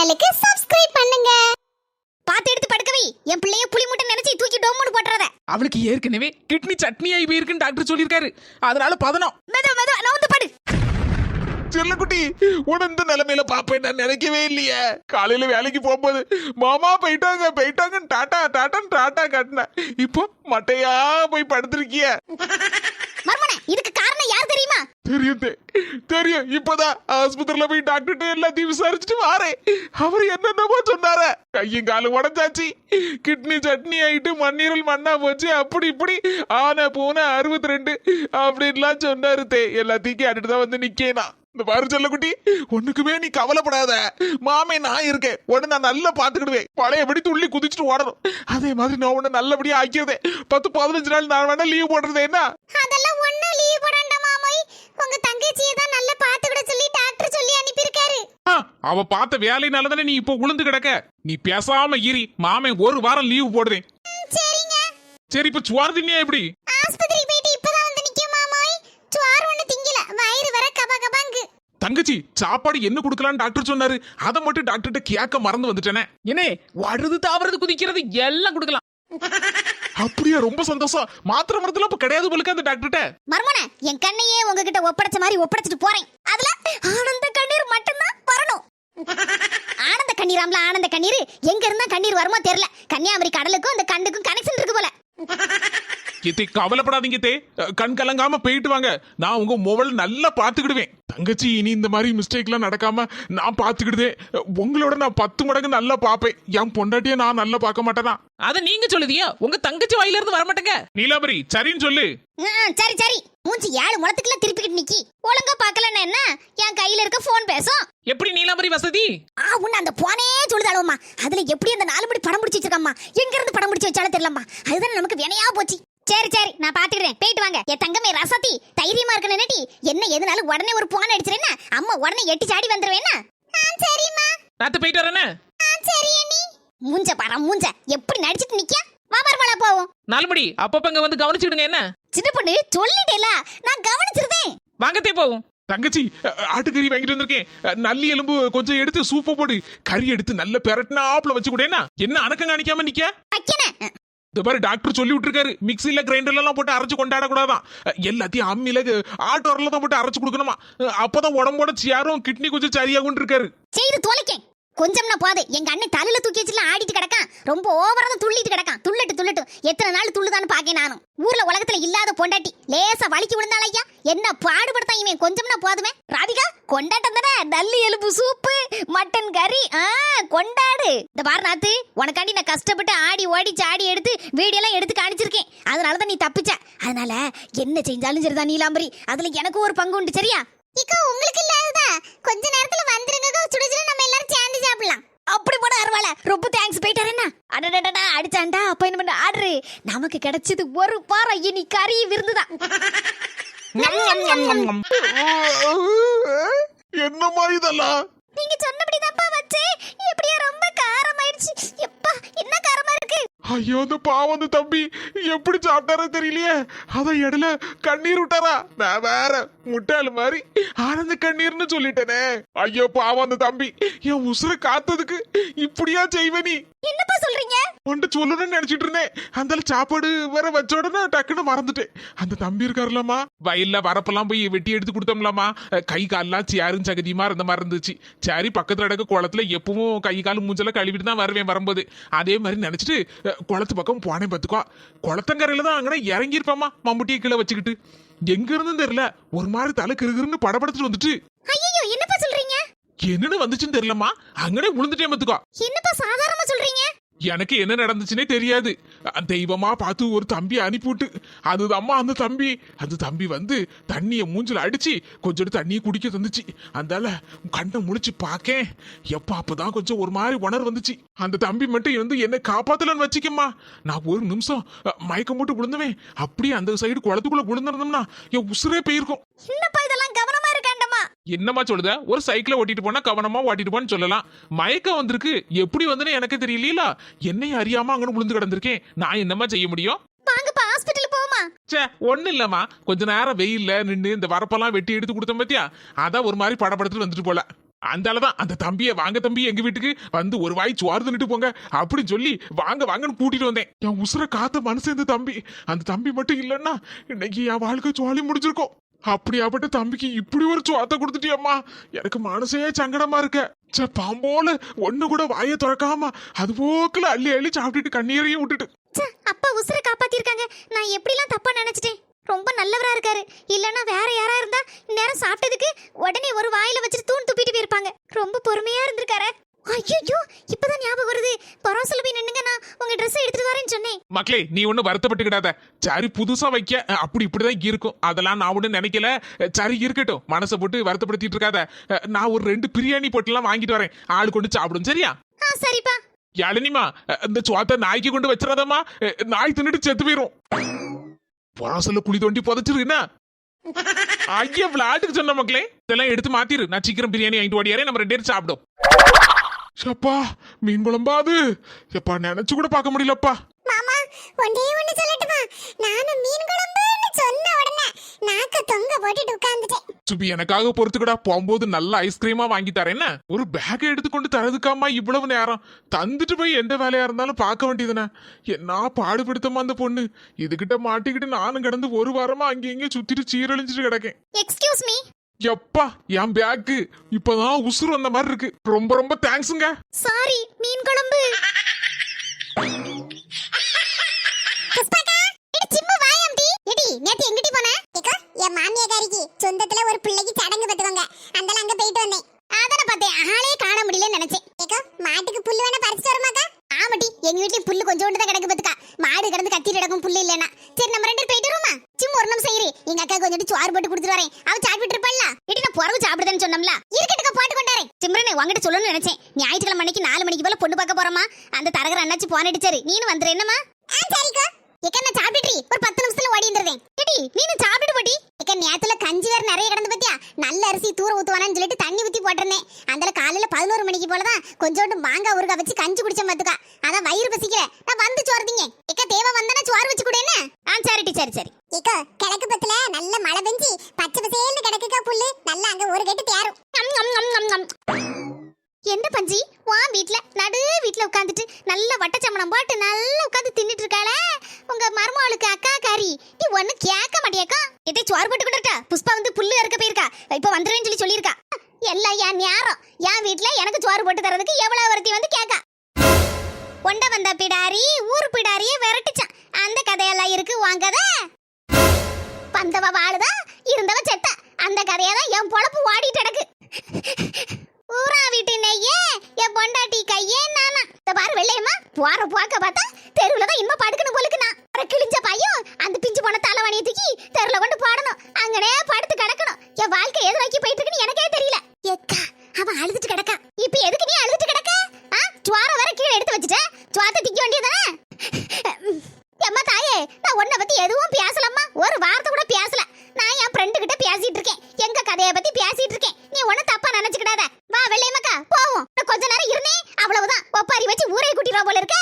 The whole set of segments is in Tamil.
சேனலுக்கு சப்ஸ்கிரைப் பண்ணுங்க. பாத்து எடுத்து படுக்கவை. என் பிள்ளைய புளி முட்டை நினைச்சு தூக்கி டோம்னு போட்றாத. அவளுக்கு ஏற்கனவே கிட்னி சட்னி ஆகி போயிருக்குன்னு டாக்டர் சொல்லியிருக்காரு. அதனால பதனம். மெது நவுந்து படு. செல்லக்குட்டி உன இந்த நிலைமையில பாப்பேன் நான் நினைக்கவே இல்லையே. காலையில வேலைக்கு போகும்போது மாமா போயிட்டாங்க டாட்டா காட்டின. இப்போ மட்டையா போய் படுத்திருக்கிய. மர்மனே, இதுக்கு காரணம் யார் தெரியுமா? தெரியும். இப்பதான் ஆஸ்பத்திரியில போய் டாக்டர்கிட்ட எல்லாத்தையும் விசாரிச்சுட்டு வாரேன். அவர் என்னென்னமோ சொன்னார. கையும் காலும் உடஞ்சாச்சு, கிட்னி சட்னி ஆயிட்டு மண்ணீரல் மண்ணா போச்சு, அப்படி இப்படி ஆன பூனை 62 அப்படின்லாம் சொன்னாரு. எல்லாத்தையும் கேட்டுட்டு தான் வந்து நிக்கேனா. இந்த பாரு செல்லக்குட்டி, ஒண்ணுக்குமே நீ கவலைப்படாத. மாமே நான் இருக்கேன். உடனே நான் நல்லா பாத்துக்கிடுவேன். பழையபடி துள்ளி குதிச்சுட்டு ஓடணும். அதே மாதிரி நான் உன்னை நல்லபடியா ஆக்கிறதே. 10-15 நாள் நான் வேணா லீவ் போடுறதே. என்ன அதெல்லாம் ஒண்ணும் லீவ் போடണ്ട மாமோய். உங்க தங்கச்சியை தான் நல்லா பாத்துக்கிட சொல்லி டாக்டர் சொல்லி அனுப்பியிருக்காரு. அவ பார்த்த வேலைனால தானே நீ இப்போ உளுந்து கிடக்க. நீ பேசாம இரி. மாமே ஒரு வாரம் லீவ் போடுறேன். சரிங்க. சரி, இப்ப சுவார் தின்னியா எப்படி? ஆஸ்பத்திரி போயிட்டு இப்பதான் வந்து நிக்கும் மாமோய். சுவார் ஒண்ணு திங்கல, வயிறு வர கபகபங்கு. தங்கச்சி சாப்பாடு என்ன கொடுக்கலான்னு டாக்டர் சொன்னாரு. அதை மட்டும் டாக்டர்கிட்ட கேட்க மறந்து வந்துட்டேனே. என்ன வடுது தாவறது குதிக்கிறது எல்லாம் கொடுக்கலாம். அப்படியா? ரொம்ப சந்தோஷம். மாத்திரை மருந்துல இப்ப கிடையாது போலுக்கு அந்த டாக்டர்கிட்ட. மர்மனே, என் கண்ணையே உங்ககிட்ட ஒப்படைச்ச மாதிரி ஒப்படைச்சிட்டு போறேன். அதுல ஆனந்த கண்ணீர் மட்டும்தான் வரணும். ஆனந்த கண்ணீராம்ல, ஆனந்த கண்ணீர் எங்க இருந்தா கண்ணீர் வருமோ தெரியல. கன்னியாகுமரி கடலுக்கும் அந்த கண்ணுக்கும் கனெக்ஷன் இருக்கு போல. இத்தை கவலைப்படாதீங்க தே. கண் கலங்காம போயிட்டு வாங்க. நான் உங்க மொபைல் நல்லா பாத்துக்கிடுவேன். தங்கச்சி இனி இந்த மாதிரி மிஸ்டேக்லாம் நடக்காம நான் பாத்துக்கிடுதேன். உங்களோட நான் 10 மடங்கு நல்லா பாப்பேன். என் பொண்டாட்டிய நான் நல்லா பார்க்க மாட்டேனா? அத நீங்க சொல்லுதியா? உங்க தங்கச்சி வாயில இருந்து வர மாட்டேங்க. நீலாபரி சரின்னு சொல்லு. சரி மூஞ்சி 7 முளத்துக்குள்ள திருப்பிக்கிட்டு நிக்கி. ஒழுங்கா பாக்கலன்னா என்ன? என் கையில இருக்க போன் பேசும். எப்படி நீலாம்பரி வசதி? உன்ன அந்த போனே சொல்லுதாளுமா. அதுல எப்படி அந்த 4 மணி படம் முடிச்சு வச்சிருக்காம்மா. எங்க இருந்து படம் முடிச்சு வச்சாலும் தெரியலம்மா. அதுதான் நமக்கு வினையா போச்சு. சரி நான் பாத்துக்கிறேன். போயிட்டு வாங்க. என் தங்கமே ரசதி தைரியமா இருக்க நினைட்டி என்ன எதுனாலும் உடனே ஒரு போன் அடிச்சிரேன்னா அம்மா உடனே எட்டி சாடி வந்துருவேன்னா. சரிம்மா. நாத்து போயிட்டு வரேனே. சரி அண்ணி. மூஞ்ச பாரு மூஞ்ச. எப்படி நடிச்சிட்டு நிக்க. மாமர்மலா போவோம். 4 மணி அப்பப்பங்க வந்து கவனிச்சிடுங்க. என்ன சின்ன பொண்ணு சொல்லிட்டேல, நான் கவனிச்சிருந்தேன். வாங்கத்தே போவோம். தங்கச்சி ஆட்டுக்கறி வாங்கிட்டு வந்திருக்கேன். நல்லி எலும்பு கொஞ்சம் எடுத்து சூப்ப போடு. கறி எடுத்து நல்ல பெரட்னா ஆப்ல வச்சு கூடேனா. என்ன அணக்கம் காணிக்காம நிக்க. வைக்கனே. இந்த மாதிரி டாக்டர் சொல்லி விட்டுருக்காரு. மிக்சில கிரைண்டர்ல எல்லாம் போட்டு அரைச்சு கொண்டாட கூடாதான். எல்லாத்தையும் அம்மியில ஆட்டோரில் தான் போட்டு அரைச்சு கொடுக்கணுமா. அப்பதான் உடம்போட சேரும் கிட்னி கொஞ்சம் சரியாகும் இருக்காரு. செய்து தோலைக்கேன். கொஞ்சம்னா போது. எங்க அண்ணன் தலையில தூக்கி வச்சுலாம் ஆடிட்டு கிடக்கான். ரொம்ப ஓவரா துள்ளிட்டு கிடக்கான். துள்ளட்டு எத்தனை நாள் துள்ளுதான்னு பாக்கேன் நானும். ஊர்ல உலகத்துல இல்லாத பொண்டாட்டி லேசா வலிக்கு விழுந்தாள் ஐயா. என்ன பாடுபடுத்தான் இவன். கொஞ்சம்னா போதுமே. ராதிகா கொண்டாட்டம் தானே. நல்லி எலும்பு சூப்பு, மட்டன் கறி கொண்டாடு. இந்த பாரு நாத்து, உனக்காண்டி நான் கஷ்டப்பட்டு ஆடி ஓடி சாடி எடுத்து வீடியெல்லாம் எடுத்து காணிச்சிருக்கேன். அதனாலதான் நீ தப்பிச்ச. அதனால என்ன செஞ்சாலும் சரிதான் நீலாம்பரி. அதுல எனக்கு ஒரு பங்கு உண்டு. சரியா? இக்கா உங்களுக்கு இல்லாததா? கொஞ்ச நேரத்துல வந்துருங்க. சுடுசுடு நம்ம எல்லாரும் சேர்ந்து சாப்பிடலாம். அப்படி போட அருவால. ரொம்ப தேங்க்ஸ். போயிட்டாரேன்னா அடடடடா அடிச்சாண்டா. அப்பாயின்மெண்ட் ஆர்டர் நமக்கு கிடைச்சது. ஒரு வாரம் இனி கறி விருந்துதான். என்னமா இதெல்லாம்? நீங்க சொன்னபடிதான்ப்பா வச்சே. எப்படியா ரொம்ப காரமாயிடுச்சு. எப்பா என்ன காரமா இருக்கு. ஐயோ அந்த பாவம் அந்த தம்பி எப்படி சாப்பிட்டாரோ தெரியலையே. அதான் இடையில கண்ணீர் விட்டாரா. நான் வேற முட்டாள் மாதிரி ஆனந்த கண்ணீர்னு சொல்லிட்டேனே. ஐயோ பாவம் அந்த தம்பி. என் உசுரை காத்ததுக்கு இப்படியா செய்வே நீ? என்னப்பா சொல்றீங்க? உன்ட்டு சொல்லணும்னு நினைச்சிட்டு இருந்தேன். அந்த சாப்பாடு வேற வச்ச உடனே டக்குன்னு மறந்துட்டேன். அந்த தம்பி இருக்காருலமா, வயல்ல வரப்பெல்லாம் போய் வெட்டி எடுத்து கொடுத்தோம்லாமா. கை கால்லாம் சேரும் சகதியுமா இருந்த மாதிரி இருந்துச்சு. சரி பக்கத்துல நடக்க குளத்துல எப்பவும் கை கால் மூஞ்செல்லாம் கழுவிட்டு தான் வருவேன் வரும்போது. அதே மாதிரி நினைச்சிட்டு குளத்து பக்கம் போனேன். பார்த்துக்கோ, குளத்தங்கரையில தான் அங்கே இறங்கியிருப்பாமா மம்முட்டியை கீழே வச்சுக்கிட்டு. எங்க இருந்தும் தெரியல, ஒரு மாதிரி தலை கிருகிருன்னு படபடத்துட்டு வந்துட்டு. ஐயோ என்னப்பா சொல்றீங்க? என்னன்னு வந்துச்சுன்னு தெரியலமா. அங்கனே விழுந்துட்டேன். பார்த்துக்கோ. என்னப்பா சாதாரணமா சொல்றீங்க? எனக்கு என்ன நடந்துச்சுன்னே தெரியாது. தெய்வமா பார்த்து ஒரு தம்பி அனுப்பிவிட்டு அதுதாம்மா அந்த தம்பி வந்து தண்ணியை மூஞ்சில அடிச்சு கொஞ்சம் தண்ணியை குடிக்க தந்துச்சு. அந்தால கண்ணை முழிச்சு பார்க்கேன். எப்ப அப்பதான் கொஞ்சம் ஒரு மாதிரி உணர்வு வந்துச்சு. அந்த தம்பி மட்டும் இருந்து என்ன காப்பாத்தலன்னு வச்சுக்கம்மா. நான் ஒரு நிமிஷம் மயக்கம் போட்டு விழுந்துவேன். அப்படியே அந்த சைடு குளத்துக்குள்ள விழுந்திருந்தோம்னா என் உசுரே போயிருக்கும். என்னப்பா இதெல்லாம் கவனமா இருக்காண்டமா. என்னமா சொல்லுத? ஒரு சைக்கிளை ஓட்டிட்டு போனா கவனமா ஓட்டிட்டு போன்னு சொல்லலாம். மயக்கம் வந்திருக்கு. எப்படி வந்துன்னு எனக்கு தெரியல. என்னை அறியாம அங்க விழுந்து கிடந்திருக்கேன். நான் என்னமா செய்ய முடியும்? வாங்கப்பா ஹாஸ்பிடல் போமா. சே ஒண்ணு இல்லம்மா. கொஞ்ச நேரம் வெயில்ல நின்று இந்த வரப்பெல்லாம் வெட்டி எடுத்து கொடுத்தோம் பத்தியா. அதான் ஒரு மாதிரி படப்படத்துல வந்துட்டு போல. அந்தாலதான் அந்த தம்பியை வாங்க தம்பி எங்க வீட்டுக்கு வந்து ஒரு வாய் சோறு தின்னுட்டு போங்க அப்படின்னு சொல்லி வாங்க வாங்கன்னு கூட்டிட்டு வந்தேன். என் உசுர காத்த மனசு இந்த தம்பி. அந்த தம்பி மட்டும் இல்லைன்னா இன்னைக்கு என் வாழ்க்கை சோழி முடிஞ்சிருக்கும். அப்படியாப்பட்ட தம்பிக்கு இப்படி ஒரு சோத்தை கொடுத்துட்டியம்மா. எனக்கு மனசே சங்கடமா இருக்க. பாம்போல ஒண்ணு கூட வாயை திறக்காம அது போக்குல அள்ளி அள்ளி சாப்பிட்டுட்டு கண்ணீரையும் விட்டுட்டு. அப்பா உசுரை காப்பாத்திருக்காங்க. நான் எப்படிலாம் தப்பா நினைச்சிட்டேன். ரொம்ப நல்லவரா இருக்காரு. இல்லன்னா வேற யாரா இருந்தா நேரம் சாப்பிட்டதுக்கு உடனே ஒரு வாயில வச்சுட்டு தூண் துப்பிட்டு போயிருப்பாங்க. ரொம்ப பொறுமையா இருந்திருக்காரு. ஐயோ இப்பதான் ஞாபகம் வருது. பரோசல போய் நின்னுங்க, நான் உங்க ட்ரெஸ் எடுத்துட்டு வரேன்னு சொன்னேன். மக்களே நீ ஒண்ணு வருத்தப்பட்டுக்கிடாத. சரி புதுசா வைக்க அப்படி இப்படிதான் இருக்கும். அதெல்லாம் நான் ஒண்ணு நினைக்கல. சரி இருக்கட்டும், மனசை போட்டு வருத்தப்படுத்திட்டு இருக்காத. நான் ஒரு 2 பிரியாணி போட்டுலாம் வாங்கிட்டு வரேன். ஆள் கொண்டு சாப்பிடும் சரியா? சரிப்பா. யாழினிமா இந்த சோத்தை நாய்க்கு கொண்டு வச்சிடாதம்மா. நாய் தின்னுட்டு செத்து போயிரும். பரோசல குழி தோண்டி புதைச்சிருக்குன்னா ஐயா விளையாட்டுக்கு சொன்ன மக்களே. இதெல்லாம் எடுத்து மாத்திரு. நான் சீக்கிரம் பிரியாணி வாங்கிட்டு ஓடியாரே. நம்ம 2 பேரும் சாப்பிடும். அப்பா மீன் குழம்பா அது? எப்பா நினைச்சு கூட பார்க்க முடியலப்பா. மாமா ஒண்ணே ஒண்ணு சொல்லட்டுமா? நானும் மீன் குழம்புன்னு சொன்ன உடனே நாக்க தொங்க போட்டுட்டு உட்கார்ந்துட்டேன். சுபி எனக்காக பொறுத்துக்கடா. போகும்போது நல்ல ஐஸ்கிரீமா வாங்கி தரேன். ஒரு பேக் எடுத்துக்கொண்டு தரதுக்காமா இவ்வளவு நேரம்? தந்துட்டு போய் எந்த வேலையா இருந்தாலும் பார்க்க வேண்டியதுனே. என்ன பாடுபடுத்தமா அந்த பொண்ணு. இதுகிட்ட மாட்டிக்கிட்டு நானும் கிடந்து ஒரு வாரமா அங்கே இங்கே சுத்திட்டு சீரழிஞ்சிட்டு கிடக்கேன். Excuse me. எப்பா என் பேக்கு இப்பதான் உசுறு வந்த மாதிரி இருக்கு. ரொம்ப ரொம்ப தேங்க்ஸுங்க. சாரி மீன் குழம்பு. புஷ்பாக்கா இது சிம்மு வாயாம்டி. எடி நேத்து எங்கடி போன? ஏக்கா என் மாமியாரிக்கு சொந்தத்துல ஒரு பிள்ளைக்கு சடங்கு பத்துவாங்க. அந்தல அங்க போயிட்டு வந்தேன். அதான பார்த்தேன். ஆளே காண முடியலன்னு நினைச்சேன். ஏக்கா மாட்டுக்கு புல்லு வேணா பறிச்சிட்டு வரமாக்கா? ஆமாடி எங்க வீட்ல புல்லு கொஞ்சோண்டு தான் கிடக்கு பத்துக்கா. மாடு கிடந்து கத்திட்டு கிடக்கும் புல்லு இல்லனா. சரி நம்ம 2 பேரும் போயிட்டு வருமா? சிம்மு ஒரு நிமிஷம் இரு. எங்க அக்கா கொஞ்சம் சோறு போட்டு கொடுத்துட்டு வரேன். அவ சாப்பிட்டு இருப்பாள்ல. எடி நான் பொறவு சாப்பிடுதேன்னு சொன்னோம்ல. இருக்கட்டுக்க போட்டு கொண்டாரேன். சிம்ரனே உன்கிட்ட சொல்லணும்னு நினைச்சேன். ஞாயிற்றுக்கிழமை அன்னைக்கு 4 மணிக்கு போல பொண்ணு பார்க்க போறோமா? அந்த தரகர் அண்ணாச்சி போன் அடிச்சாரு. நீனும் வந்துரு என்னமா? சரிக்கா. ஏக்கா நான் சாப்பிட்டுட்டு ஒரு 10 நிமிஷத்துல ஓடி வந்துறேன். எடி நீனு சாப்பிட்டு போடி. ஏக்கா நேத்துல கஞ்சி வேற நிறைய கிடந்து பத்தியா. நல்ல அரிசி தூர ஊத்துவானு சொல்லிட்டு தண்ணி ஊத்தி போட்டுறேன். அந்தல காலையில 11 மணிக்கு போலதான் கொஞ்சோண்டு மாங்காய் ஊறுகாய் வச்சு கஞ்சி குடிச்ச மாத்துக்கா. அதான் வயிறு பசிக்கல. நான் வந்து சோறுதீங்க. ஏக்கா தேவை வந்தனா சோறு வச்சு கூட என்ன? சரிடி சரி சரி. ஏக்கா கிழக்கு பத்துல நல்ல மழை பெஞ்சி பச்சை பசேல்னு கிடக்குக்கா புல்லு. நல்லா அங்க ஒரு கட்டு தேரும். என்ன பஞ்சி வா வீட்ல நடு வீட்ல உட்காந்துட்டு நல்ல வட்டச்சமணம் போட்டு நல்லா உட்காந்து தின்னுட்டு இருக்காளே உங்க மருமகளுக்கு அக்கா காரி. நீ ஒண்ணு கேட்க மாட்டியாக்கா? இதை சோறு போட்டு கொடுத்தா புஷ்பா வந்து புல்லு அறுக்க போயிருக்கா. இப்ப வந்துருவேன்னு சொல்லியிருக்கா. எல்லாம் என் நேரம். என் வீட்ல எனக்கு சோறு போட்டு தரதுக்கு எவ்வளவு ஒருத்தி வந்து கேட்கா. கொண்ட வந்த பிடாரி ஊர் பிடாரியே விரட்டுச்சான். அந்த கதையெல்லாம் இருக்கு வாங்கத. வந்தவ வாழுதா இருந்தவ செத்த. அந்த கதையதான் என் பொழப்பு ஓடிட்டு கிடக்கு. ஊரா வீட்டு நெய்யே என் பொண்டாட்டி கையே நானா. இந்த பாரு வெள்ளையம்மா போற போக்க பார்த்தா தெருவுல தான் இன்னும் படுக்கணும் போலுக்கு. நான் ஒரு கிழிஞ்ச பையன் அந்த பிஞ்சு போன தலைவணியை தூக்கி தெருவுல கொண்டு போடணும். அங்கனே படுத்து கிடக்கணும். என் வாழ்க்கை எது வைக்க போயிட்டு இருக்குன்னு எனக்கே தெரியல. ஏக்கா அவன் அழுதுட்டு கிடக்கா. இப்ப எதுக்கு நீ அழுதுட்டு கிடக்க? சுவார வர கீழே எடுத்து வச்சுட்ட. சுவாத்த திக்க வேண்டியதானே? எம்மா தாயே நான் உன்னை பத்தி எதுவும் பேசலம்மா. ஒரு வார்த்தை கூட பேசல. நான் என் ஃப்ரெண்டு கிட்ட பேசிட்டு இருக்கேன். எங்க கதையை பத்தி பேசிட்டு இருக்கேன். நீ ஒண்ணு தப்பா நினைச்சுக்கிடாத. வா வெள்ளையம்மாக்கா போவோம். கொஞ்ச நேரம் இருந்தேன் அவ்வளவுதான். ஒப்பாரி வச்சு ஊரே கூட்டிடுவா போல இருக்க.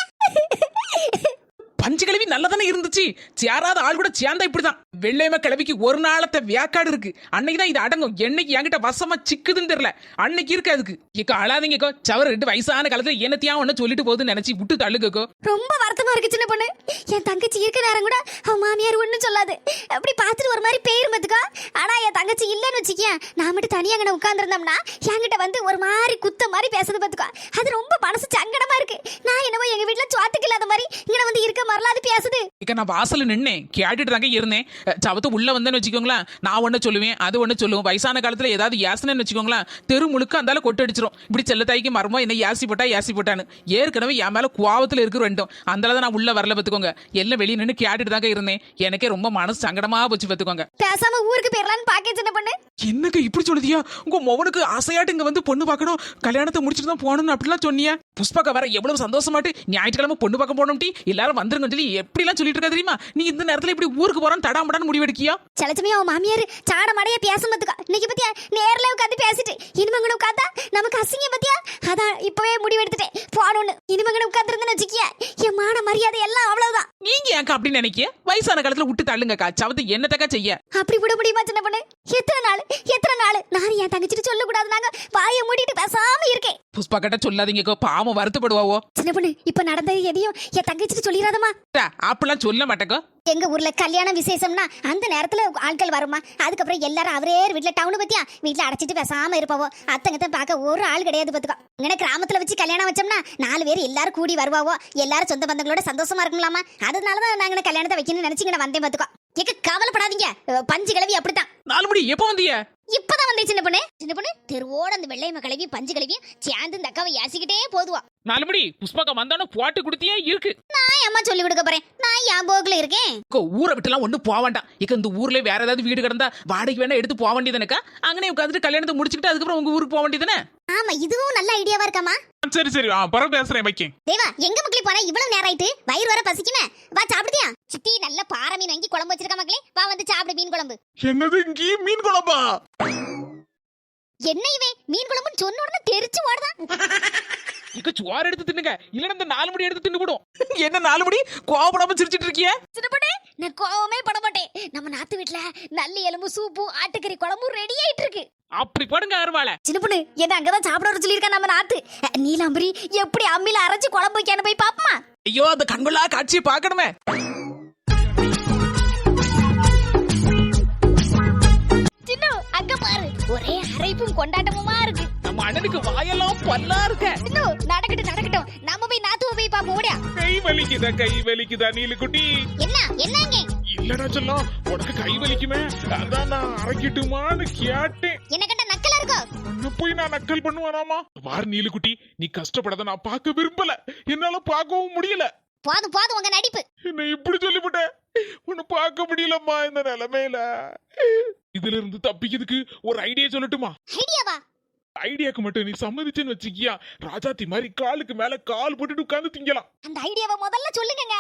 பஞ்சு கிழவி நல்லதானே இருந்துச்சு. சேராத ஆள் கூட சேர்ந்தா இப்படிதான். வெள்ளையம்மா கிழவிக்கு ஒரு நாளத்தை வேக்காடு இருக்கு. அன்னைக்கு தான் இது அடங்கும். என்னைக்கு என்கிட்ட வசமா சிக்குதுன்னு தெரியல. அன்னைக்கு இருக்கு அதுக்கு. இக்கோ அழாதீங்கக்கோ. சவர 2 வயசான காலத்துல என்னத்தையா ஒண்ணு சொல்லிட்டு போகுதுன்னு நினைச்சு விட்டு தள்ளுக்கோ. ரொம்ப வருத்தமா இருக்கு சின்ன பொண்ணு. என் தங்கச்சி இருக்க நேரம் கூட அவன் மாமியார் ஒண்ணும் சொல்லாது. அப்படி பார்த்துட்டு ஒரு மாதிரி பேரும் பத்துக்கா. ஆனா என் தங்கச்சி இல்லன்னு வச்சுக்கிய நான் மட்டும் தனியா அங்கே உட்கார்ந்துருந்தோம்னா என்கிட்ட வந்து ஒரு மாதிரி குத்த மாதிரி பேசுறது பத்துக்கா. அது ரொம்ப மனசு சங்கடமா இருக்கு. நான் என்னவோ எங்க வீட்டுல சுவாத்துக்கு இல்லாத மாதிரி இங்க வந்து இருக்க மாதிரிலாம் அது பேசுது. இக்க நான் வாசல்ல நின்னேன் கேட்டுட்டு தாங்க இருந்தேன். சவத்து உள்ள வந்தேன்னு வச்சுக்கோங்களேன். நான் ஒண்ணு சொல்லுவேன் அது ஒண்ணு சொல்லுவோம். வயசான காலத்துல ஏதாவது யாசனைன்னு வச்சுக்கோங்களேன் தெரு முழுக்க அந்தால கொட்டு அடிச்சிரும். இப்படி செல்லத்தாய்க்கு மரமோ என்ன யாசி போட்டான்னு ஏற்கனவே என் மேல கோவத்துல இருக்கு ரெண்டும். அந்தால நான் உள்ள வரல பத்துக்கோங்க. எல்லாம் வெளியே நின்று கேட்டுட்டு தாங்க இருந்தேன். எனக்கே ரொம்ப மனசு சங்கடமா போச்சு பத்துக்கோங்க. பேசாம ஊருக்கு போயிடலான்னு பாக்க சின்ன பொண்ணு. என்னங்க இப்படி சொல்லுதியா? உங்க மொவனுக்கு ஆசையாட்டு இங்க வந்து பொண்ணு பார்க்கணும் கல்யாணத்தை முடிச்சுட்டு தான் போகணும்னு அப்படிலாம் சொன்னியா? புஷ்பாக்கா வர எவ்வளவு சந்தோஷமாட்டு ஞாயிற்றுக்கிழமை பொண்ணு பார்க்க போனோம். எல்லாரும் வந்துருங்க சொல்லி எப்படிலாம் சொல்லிட்டு இருக்கா தெரியுமா? நீ இந்த நேரத்துல இப்படி ஊருக்கு போறான்னு தடாமடான்னு முடிவெடுக்கியா? சிலச்சமே அவன் மாமியார் சாட மடைய பேச மத்துக்கா. இன்னைக்கு பத்தியா நேர்ல உட்காந்து பேசிட்டு இனிமங்கன உட்காந்தா நமக்கு அசிங்க பத்தியா. அதான் இப்பவே முடிவெடுத்துட்டேன் போனோன்னு. இனிமங்கன உட்கார்ந்து இருந்தேன்னு வச்சுக்கிய என் மான மரியாதை எல்லாம் அவ்வளவுதான். நீங்க ஏங்க அப்படி நினைக்கிய? வயசான காலத்துல விட்டு தள்ளுங்கக்கா. சவத்து என்னத்தக்கா செய்ய? அப்படி விட முடியுமா சின்ன பொண்ணு? எத்தனை நாள் நான் என் தங்கச்சிட்டு சொல்ல கூடாது, நாங்க வாயை மூடிட்டு பேசாம இருக்கேன். புஷ்பா கிட்ட சொல்லாதீங்க, பாவம் வருத்தப்படுவாவோ. சின்ன பொண்ணு, இப்ப நடந்தது எதையும் என் தங்கச்சிட்டு சொல்லிடாதம்மா. அப்படிலாம் சொல்ல மாட்டேக்கோ. எங்க ஊர்ல கல்யாண விசேஷம்னா அந்த நேரத்துல ஆட்கள் வருமா, அதுக்கப்புறம் எல்லாரும் அவரே வீட்டுல டவுனு பத்தியா வீட்டுல அடைச்சிட்டு பேசாம இருப்பாவோ. அத்தங்கத்தை பார்க்க ஒரு ஆள் கிடையாது பாத்துக்கோ. இங்கே கிராமத்துல வச்சு கல்யாணம் வச்சோம்னா 4 பேர் எல்லாரும் கூடி வருவாவோ, எல்லாரும் சொந்த பந்தங்களோட சந்தோஷமா இருக்கலாமா. அதனாலதான் நாங்க கல்யாணத்தை வைக்கணும்னு நினைச்சுங்க வந்தேன் பாத்துக்கோ. எங்க கவலைப்படாதீங்க, பஞ்சு கிளவி அப்படித்தான். 4 மணி எப்போ வந்தீங்க? இப்பதான் வந்தேன் சின்ன பொண்ணு. தெருவோட அந்த வெள்ளையம்ம கிளவி பஞ்சு கிளவியும் சேர்ந்து இந்த அக்காவை யாசிக்கிட்டே போதுவா. 4 மணி புஷ்பாக்கா வந்தானோ போட்டு கொடுத்தியே இருக்கு. நான் அம்மா சொல்லி கொடுக்க போறேன், நான் என் போக்குல இருக்கேன். ஊரை விட்டுலாம் ஒண்ணு போக வேண்டாம். இந்த ஊர்ல வேற ஏதாவது வீடு கிடந்தா வாடகைக்கு வேணா எடுத்து போக வேண்டியதுனக்கா. அங்கனே உட்காந்துட்டு கல்யாணத்தை முடிச்சுக்கிட்டு அதுக்கப்புறம் உங்க ஊருக்கு போக வேண்டியதுனே. ஆமா, இதுவும் நல்ல ஐடியாவா இருக்காமா. சரி பரவ பேசுறேன் வைக்கேன். தேவா, எங்க மக்களே போற, இவ்வளவு நேரம் ஆயிட்டு வயிறு வர பசிக்குமே, வா சாப்பிடுதியா. சித்தி நல்ல பாறை மீன் வாங்கி குழம்பு வச்சிருக்க மக்களே, வா வந்து சாப்பிடு மீன் குழம்பு. என்னது இங்கே மீன் குழம்பா? என்ன இவன் மீன் குழம்புன்னு சொன்ன உடனே தெரிச்சு ஓடுதான். சோறு எடுத்து தின்னுங்க, இல்லன்னா இந்த 4 மணி எடுத்து தின்னு போடும். என்ன 4 மணி கோவப்படாம சிரிச்சிட்டு இருக்கிய? சின்னப்படே, நான் கோவமே பட மாட்டேன். நம்ம நாத்து வீட்டுல நல்ல எலும்பு சூப்பு ஆட்டுக்கறி குழம்பு ரெடி ஆயிட்டு இருக்கு. அப்படி படுங்க அருவாள. சின்ன பொண்ணு, என்ன அங்கதான் சாப்பிட வர சொல்லியிருக்கா நம்ம நாத்து. நீலாம்பரி எப்படி அம்மில அரைச்சு குழம்பு வைக்கான்னு போய் பாப்பமா. ஐயோ, அந்த கண்கொள்ளா காட்சியை பார்க்கணுமே. சின்ன அங்க பாரு, ஒரே அரைப்பும் கொண்டாட்டமுமா இருக்கு. நம்ம அண்ணனுக்கு வாயெல்லாம் பல்லா இருக்க. நடக்கட்டும், நாம போய் நாத்துவ போய் பாப்போம். ஓடியா. கை வலிக்குதா நீலுக்குட்டி? என்னங்க இல்லடா சொல்லும், உனக்கு கை வலிக்குமே, அதான் நான் அரைக்கிட்டுமான்னு கேட்டேன். என்ன கண்ட நக்கலா இருக்கோ? உன்னை போய் நான் நக்கல் பண்ணுவானாமா? வார் நீலுக்குட்டி, நீ கஷ்டப்படாத நான் பார்க்க விரும்பல, என்னால பார்க்கவும் முடியல. போதும் உங்க நடிப்பு. என்ன இப்படி சொல்லிவிட்டேன், உன்னை பார்க்க முடியலம்மா இந்த நிலைமையில. இதுல இருந்து தப்பிக்கிறதுக்கு ஒரு ஐடியா சொல்லட்டுமா? ஐடியாவா? ஐடியாக்கு மட்டும் நீ சம்மதிச்சேன்னு வச்சுக்கியா, ராஜாத்தி மாதிரி காலுக்கு மேல கால் போட்டுட்டு உட்கார்ந்து திங்கலாம். அந்த ஐடியாவை முதல்ல சொல்லுங்க.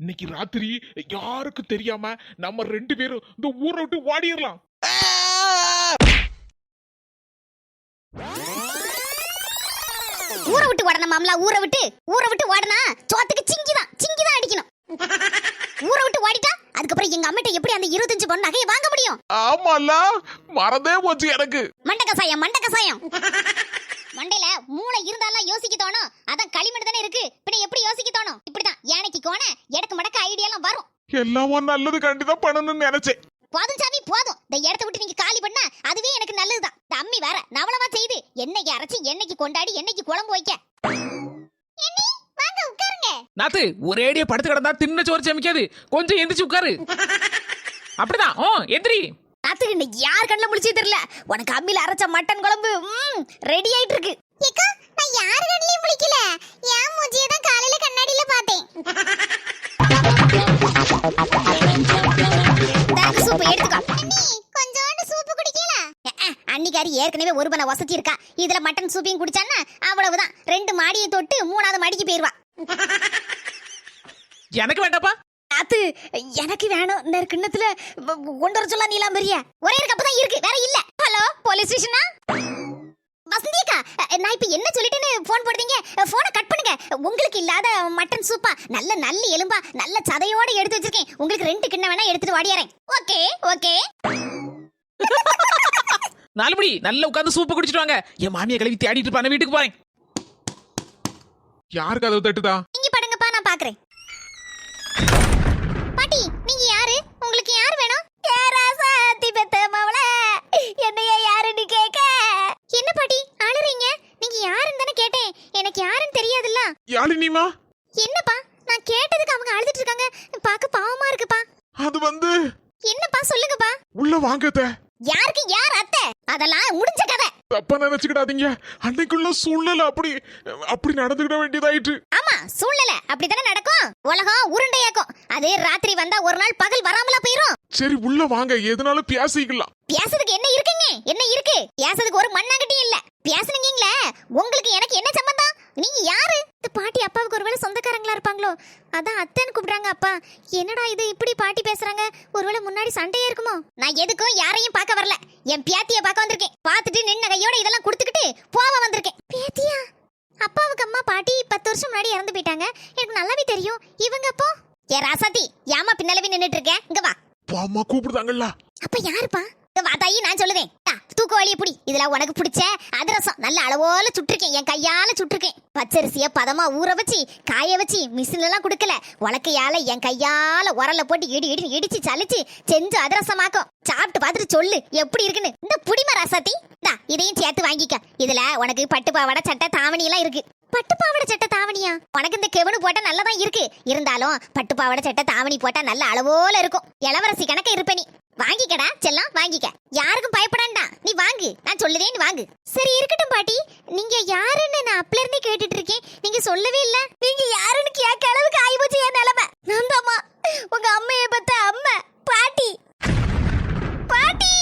இன்னைக்கு ராத்திரி யாருக்கும் தெரியாம நம்ம 2 பேரும் இந்த ஊரை விட்டு ஓடிடலாம். ஊரை விட்டு ஓடணும் மாமலா, ஊரை விட்டு ஓடனா சோத்துக்கு சிங்கிதான் அடிக்கணும். ஊரை விட்டு ஓடிட்டா அதுக்கப்புறம் எங்க அம்மிட்ட எப்படி அந்த 25 பவுன் நகையை வாங்க முடியும்? ஆமால, மறந்தே போச்சு எனக்கு. மண்ட கசாயம் மண்டையில மூளை இருந்தாலும் யோசிக்க தோணும். அதான் களிமண் தானே இருக்கு, பின்ன எப்படி யோசிக்க தோணும்? இப்படிதான் யானைக்கு கோண எடக்கு மடக்க ஐடியா எல்லாம் வரும். எல்லாமே நல்லது கண்டிதான் பண்ணணும்னு நினைச்சேன். போதும் சாமி போதும், இந்த இடத்தை விட்டு நீங்க காலி பண்ணா அதுவே எனக்கு நல்லதுதான். இந்த அம்மி வேற நவளமா செய்து என்னைக்கு அரைச்சு என்னைக்கு கொண்டாடி என்னைக்கு குழம்பு வைக்க. வாங்க உட்காருங்க. நாத்து ஒரேடியா படுத்து கிடந்தா தின்ன சோறு சமைக்காது, கொஞ்சம் எந்திரிச்சு உட்காரு. அப்படிதான் எந்திரி. நாத்து இன்னைக்கு யார் கண்ணுல முழிச்சே தெரியல, உனக்கு அம்மில அரைச்ச மட்டன் குழம்பு ரெடி ஆயிட்டு இருக்கு. ஏக்கா, நான் யார் கண்ணுலயும் முழிக்கல, என் மூஞ்சியை தான் காலையில கண்ணாடியில பார்த்தேன். சூப்பு எடுத்துக்கோ. கொஞ்சோண்டு சூப்பு குடிக்கல. அன்னிக்காரி ஏற்கனவே ஒரு பண வசதி இருக்கா, இதுல மட்டன் சூப்பையும் குடிச்சான்னா அவ்வளவுதான், 2 மாடியை தொட்டு 3வது மாடிக்கு போயிருவா. எனக்கு வேண்டாப்பா. அது எனக்கு வேணும். இந்த கிண்ணத்துல கொண்டு வர சொல்ல நீலாம்பரிய ஒரே ஒரு கப்பு தான் இருக்கு, வேற இல்ல. Hello, police ஸ்டேஷனா? வசந்தியக்கா, நான் இப்ப என்ன சொல்லிட்டேன்னு போன் போடுறீங்க? போனை கட் பண்ணுங்க. உங்களுக்கு இல்லாத மட்டன் சூப்பா நல்ல எலும்பா நல்ல சதையோட எடுத்து வச்சிருக்கேன், உங்களுக்கு 2 கிண்ணம் வேணா எடுத்துட்டு ஓடியாரேன். ஓகே 4 மணி நல்லா உட்கார்ந்து சூப்பு குடிச்சிட்டு வாங்க. என் மாமியை கிளவி தேடிட்டு இருப்பான, வீட்டுக்கு போறேன். யாருக்கு கதவு தட்டுதா? நீங்க படுங்கப்பா, நான் பாக்குறேன். பாட்டி, நீங்க யாரு? உங்களுக்கு யார் வேணும்? கேராசாத்தி பெத்த மவளே, என்னைய யாருன்னு கேக்க. என்ன பாட்டி அழுறீங்க? நீங்க யாருன்னு தானே கேட்டேன், எனக்கு யாருன்னு தெரியாதுல்ல. யாழினிமா? என்னப்பா, நான் கேட்டதுக்கு அவங்க அழுதுட்டு இருக்காங்க, பாக்க பாவமா இருக்குப்பா. அது என்னப்பா சொல்லுங்கப்பா. உள்ள வாங்கத்த. யாருக்கு யார் அத்தை? அதெல்லாம் முடிஞ்ச கதை. தப்பா நினைச்சுக்கிடாதீங்க, அன்னைக்குள்ள சூழ்நிலை அப்படி நடந்துக்கிட வேண்டியதாயிட்டு. ஆமா, சூழ்நிலை அப்படித்தானே நடக்கும். உலகம் உருண்டையாக்கும், அதே ராத்திரி வந்தா ஒரு நாள் பகல் வராமலா போயிரும். சரி உள்ள வாங்க, எதுனாலும் பேசிக்கலாம். பேசுறதுக்கு என்ன இருக்குங்க? என்ன இருக்கு பேசுறதுக்கு? ஒரு மண்ணாங்கட்டியும் இல்ல. பேசுனீங்களே, உங்களுக்கு எனக்கு என்ன சம்பந்தம்? நீங்க யாரு? இந்த பாட்டி அப்பாவுக்கு ஒருவேளை சொந்தக்காரங்களா இருப்பாங்களோ, அதான் அத்தைன்னு கூப்பிடுறாங்க. அப்பா, என்னடா இது இப்படி பாட்டி பேசுறாங்க? ஒருவேளை முன்னாடி சண்டையா இருக்குமோ? நான் எதுக்கும் யாரையும் பார்க்க வரல, என் பேத்திய பார்க்க வந்திருக்கேன். பார்த்துட்டு நின்ன கையோட இதெல்லாம் கொடுத்துக்கிட்டு போவ வந்திருக்கேன். பேத்தியா? அப்பாவுக்கு அம்மா பாட்டி 10 வருஷம் முன்னாடி இறந்து போயிட்டாங்க, எனக்கு நல்லாவே தெரியும். இவங்க அப்போ ஏ ராசாத்தி, ஏமா பின்னாலவே நின்னுட்டு இருக்கேன், இங்க வா. அம்மா கூப்பிடுதாங்கல்ல. அப்ப யாருப்பா? வாத்தாயி நான் சொல்லுவேன் தூக்க வழிய புடி. இதுல உனக்கு பிடிச்ச அதிரசம் நல்ல அளவோல சுட்டிருக்கேன், என் கையால சுட்டிருக்கேன். பச்சரிசிய பதமா ஊற வச்சு காய வச்சு மிஷின்ல எல்லாம் குடுக்கல, உலக்கையால என் கையால உரல்ல போட்டு இடி இடி இடிச்சு சலிச்சு செஞ்சு அதிரசமாக்கும். சாப்பிட்டு பார்த்துட்டு சொல்லு எப்படி இருக்குன்னு. இந்த புடிம ராசாத்தி இதையும் சேர்த்து வாங்கிக்க. இதுல உனக்கு பட்டு பாவாடை சட்டை தாவணி எல்லாம் இருக்கு. பட்டு பாவாடை சட்டை தாவணியா? உனக்கு இந்த கெவனு போட்டா நல்லதான் இருக்கு, இருந்தாலும் பட்டு பாவாடை சட்டை தாவணி போட்டா நல்ல அளவோல இருக்கும். இளவரசி கணக்க இருப்ப நீ. வாங்கிக்கடா செல்லம் வாங்கிக்க, யாருக்கும் பயப்படாண்டா, நீ வாங்கு, நான் சொல்லுதேன் நீ வாங்கு. சரி இருக்கட்டும் பாட்டி, நீங்க யாருன்னு நான் அப்பல இருந்தே கேட்டுட்டு இருக்கேன், நீங்க சொல்லவே இல்ல. நீங்க யாருன்னு கேட்க அளவுக்கு ஆயிப்போச்சு என் நிலைமை. நான் தாமா உங்க அம்மையை பத்த அம்மா பாட்டி. பாட்டி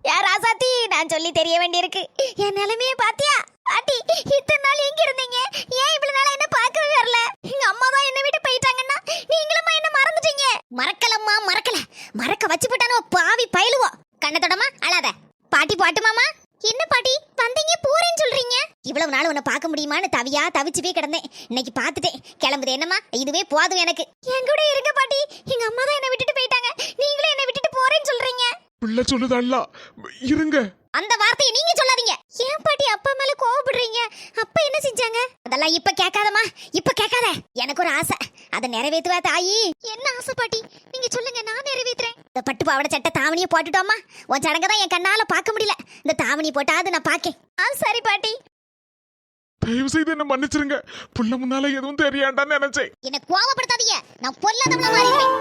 யார் ராசாத்தி, நான் சொல்லி தெரிய வேண்டியிருக்கு. என் நிலைமையை பாத்தியா பாட்டி? இத்தனை நாள் எங்க இருந்தீங்க? ஏன் இவ்வளவு நாளா என்ன பார்க்கவே வரல? எங்க அம்மா தான் என்ன விட்டு போயிட்டாங்கன்னா நீங்களும் என்ன மறந்துட்டீங்க? மறக்கலம்மா மறக்கல, மறக்க வச்சு போட்டானோ பாவி பயலுவோ. கண்ணத்தோடமா அழாத. பாட்டி பாட்டு மாமா. என்ன பாட்டி வந்தீங்க போறேன்னு சொல்றீங்க? இவ்வளவு நாள் உன்னை பார்க்க முடியுமான்னு தவியா தவிச்சுவே கிடந்தேன். இன்னைக்கு பார்த்துட்டேன். கிளம்புது என்னம்மா, இதுவே போதும் எனக்கு. என் கூட இருங்க பாட்டி, எங்க அம்மா தான் என்ன விட்டுட்டு போயிட்டாங்க, நீங்களும் என்ன விட்டுட்டு போறேன்னு சொல்றீங்க. பிள்ளை சொல்லுதல்ல, இருங்க. அந்த வார்த்தையை நீங்க சொல்லாதீங்க. ஏன் பாட்டி அப்பா மேல கோவப்படுறீங்க? அப்பா என்ன செஞ்சாங்க? அதெல்லாம் இப்ப கேட்காதம்மா, இப்ப கேட்காத. எனக்கு ஒரு ஆசை, அதை நிறைவேத்துவா தாயி. என்ன ஆசை பாட்டி? நீங்க சொல்லுங்க, நான் நிறைவேத்துறேன். இந்த பட்டு பாவாடை சட்டை தாவணியை போட்டுட்டோமா? உன் சடங்கை தான் என் கண்ணால பார்க்க முடியல, இந்த தாவணி போட்டாது நான் பாக்கேன். சரி பாட்டி. தயவு செய்து என்ன மன்னிச்சிருங்க, புள்ள முன்னால எதுவும் தெரியாண்டான்னு நினைச்சேன். என்ன கோவப்படுத்தாதீங்க, நான் பொல்லாதவளா மாறிடுவேன்.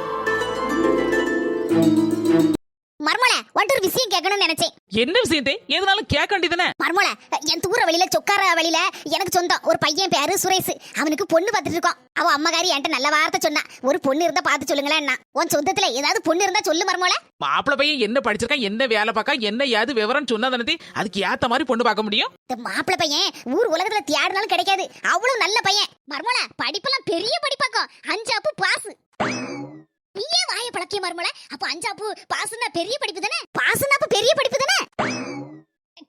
மர்மோல ஒன்று ஒரு விஷயம் கேட்கணும்னு நினைச்சேன். என்ன விஷயத்தை எதுனாலும் கேட்க வேண்டியதானே? மர்மோல என் தூர வழியில சொக்கார வழியில எனக்கு சொந்தம் ஒரு பையன் பேரு சுரேஷ். அவனுக்கு பொண்ணு பார்த்துட்டு இருக்கோம். அவன் அம்மாக்காரி என்கிட்ட நல்ல வார்த்தை சொன்னா, ஒரு பொண்ணு இருந்தா பார்த்து சொல்லுங்களேன். உன் சொந்தத்துல ஏதாவது பொண்ணு இருந்தா சொல்லு மர்மோல. மாப்பிள பையன் என்ன படிச்சிருக்கான், என்ன வேலை பார்க்கா, என்ன ஏது விவரம் சொன்னா தானே அதுக்கு ஏத்த மாதிரி பொண்ணு பார்க்க முடியும். இந்த மாப்பிள பையன் ஊர் உலகத்துல தேடினாலும் கிடைக்காது, அவ்வளவு நல்ல பையன். மர்மோல படிப்பெல்லாம் பெரிய படிப்பாக்கும், 5 அப்பு பாஸ். நீயே வாய பழக்கிய மர்மோல. அப்ப 5 அப்பு பாஸ்னா பெரிய படிப்பு தானே? பாஸ்னா அப்ப பெரிய படிப்பு தானே?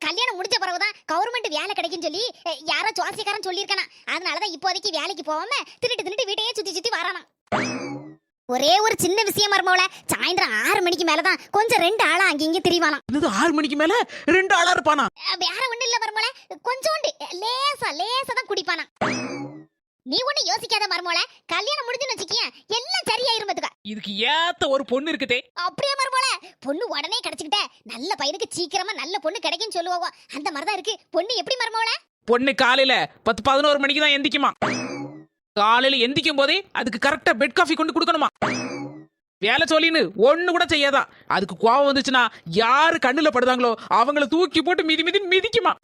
கல்யாணம் முடிஞ்ச பிறகுதான் கவர்மெண்ட் வேலை கிடைக்குன்னு சொல்லி யாரோ சுவாசிக்காரன் சொல்லியிருக்கானா. அதனாலதான் இப்போதைக்கு வேலைக்கு போகாம தின்னுட்டு வீட்டையே சுத்தி சுத்தி வரானா. ஒரே ஒரு சின்ன விஷயம் மர்மோல, சாயந்தரம் 6 மணிக்கு மேலதான் கொஞ்சம் 2 ஆளா அங்க திரிவானா. 6 மணிக்கு மேல 2 ஆளா இருப்பானா? வேற ஒண்ணு இல்ல மர்மோல, கொஞ்சோண்டு லேசா தான் குடிப்பானா. நீ ஒண்ணு யோசிக்காத மர்மோல, கல்யாணம் முடிஞ்சுன்னு வச்சுக்கிய எல்லாம் சரியாயிரும் பாத்துக்க. இதுக்கு ஏத்த ஒரு பொண்ணு இருக்குதே. அப்படியே மர்மோல, பொண்ணு உடனே கிடைச்சுக்கிட்ட நல்ல பையனுக்கு சீக்கிரமா நல்ல பொண்ணு கிடைக்குன்னு சொல்லுவோம். அந்த மாதிரிதான் இருக்கு பொண்ணு. எப்படி மர்மோல? பொண்ணு காலையில 10-11 மணிக்கு தான் எந்திக்குமா. காலையில எந்திக்கும் போதே அதுக்கு கரெக்டா பெட் காஃபி கொண்டு கொடுக்கணுமா. வேலை சொல்லின்னு ஒண்ணு கூட செய்யாதா. அதுக்கு கோவம் வந்துச்சுன்னா யாரு கண்ணுல படுதாங்களோ அவங்கள தூக்கி போட்டு மிதி மிதிக்குமா.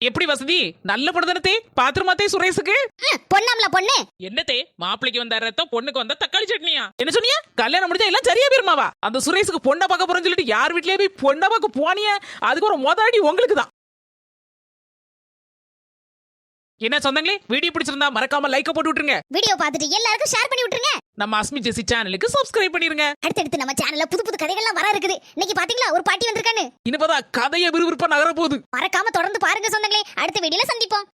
எப்படி வசதி? நல்ல பொண்ணு பாத்திரமாத்தே சுரேஷுக்கு. பொண்ணாம்ல பொண்ணு. என்னத்தே மாப்பிளைக்கு வந்த ரத்தம் பொண்ணுக்கு வந்த தக்காளி சட்னியா? என்ன சொன்னியா? கல்யாணம் முடிஞ்சா எல்லாம் சரியா போயிருமாவா? அந்த சுரேஷுக்கு பொண்ணை பார்க்க போறேன்னு சொல்லிட்டு யார் வீட்லயே போய் பொண்ணை பார்க்க போனிய, அதுக்கு ஒரு மொதாடி உங்களுக்கு தான். என்ன சொந்தங்களே, வீடியோ பிடிச்சிருந்தா மறக்காம லைக் போட்டு விட்டுருங்க. வீடியோ பார்த்துட்டு எல்லாருக்கும் ஷேர் பண்ணி விட்டுருங்க. நம்ம அஸ்மி ஜெசி சேனலுக்கு சப்ஸ்கிரைப் பண்ணிருங்க. அடுத்தடுத்து நம்ம சேனல்ல புது கதைகள்லாம் வர இருக்குது. இன்னைக்கு பாத்தீங்களா ஒரு பாட்டி வந்திருக்கானு. இனிப்பதான் கதையை விறுவிறுப்பா நகர போகுது. மறக்காம தொடர்ந்து பாருங்க சொந்தங்களே. அடுத்த வீடியோல சந்திப்போம்.